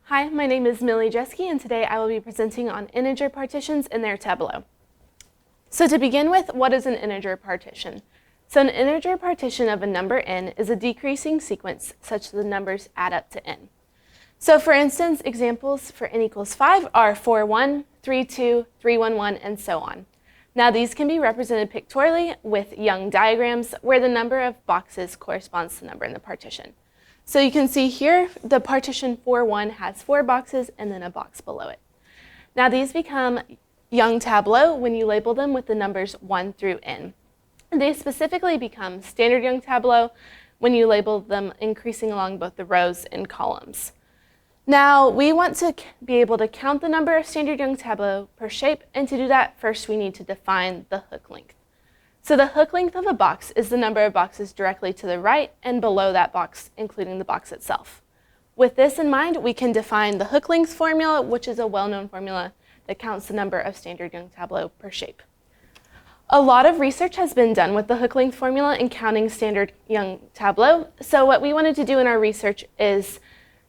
Hi, my name is Millie Jeske, and today I will be presenting on integer partitions in their Tableau. So to begin with, what is an integer partition? So an integer partition of a number n is a decreasing sequence such that the numbers add up to n. So for instance, examples for n equals 5 are 4, 1, 3, 2, 3, 1, 1, and so on. Now these can be represented pictorially with Young diagrams where the number of boxes corresponds to the number in the partition. So you can see here, the partition 4, 1 has 4 boxes and then a box below it. Now these become Young Tableaux when you label them with the numbers 1 through n. They specifically become Standard Young Tableaux when you label them increasing along both the rows and columns. Now we want to be able to count the number of Standard Young Tableaux per shape, and to do that, first we need to define the hook length. So the hook length of a box is the number of boxes directly to the right and below that box, including the box itself. With this in mind, we can define the hook length formula, which is a well-known formula that counts the number of Standard Young Tableaux per shape. A lot of research has been done with the hook length formula in counting Standard Young Tableaux. So what we wanted to do in our research is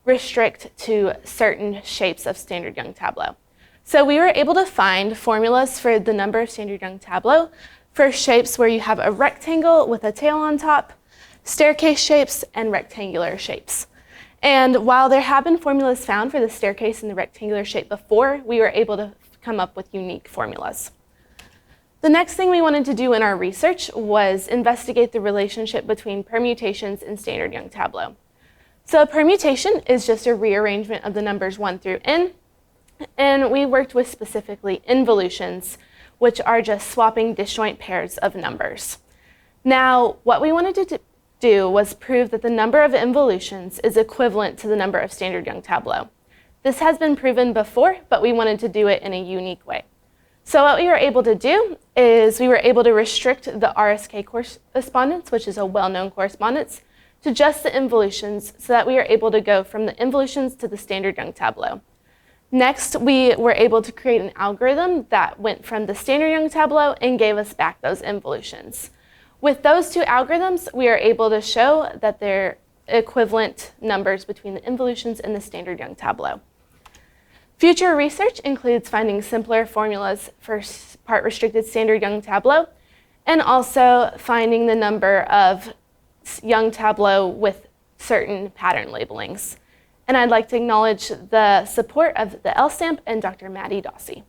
restrict to certain shapes of Standard Young Tableaux. So we were able to find formulas for the number of Standard Young Tableaux for shapes where you have a rectangle with a tail on top, staircase shapes, and rectangular shapes. And while there have been formulas found for the staircase and the rectangular shape before, we were able to come up with unique formulas. The next thing we wanted to do in our research was investigate the relationship between permutations and Standard Young Tableaux. So a permutation is just a rearrangement of the numbers 1 through n, and we worked with specifically involutions, which are just swapping disjoint pairs of numbers. Now, what we wanted to do was prove that the number of involutions is equivalent to the number of Standard Young Tableaux. This has been proven before, but we wanted to do it in a unique way. So what we were able to do is we were able to restrict the RSK correspondence, which is a well-known correspondence, to just the involutions so that we are able to go from the involutions to the Standard Young Tableau. Next, we were able to create an algorithm that went from the Standard Young Tableau and gave us back those involutions. With those two algorithms, we are able to show that they're equivalent numbers between the involutions and the Standard Young Tableau. Future research includes finding simpler formulas for part-restricted Standard Young Tableau, and also finding the number of Young Tableau with certain pattern labelings. And I'd like to acknowledge the support of the LSAMP and Dr. Maddie Dossie.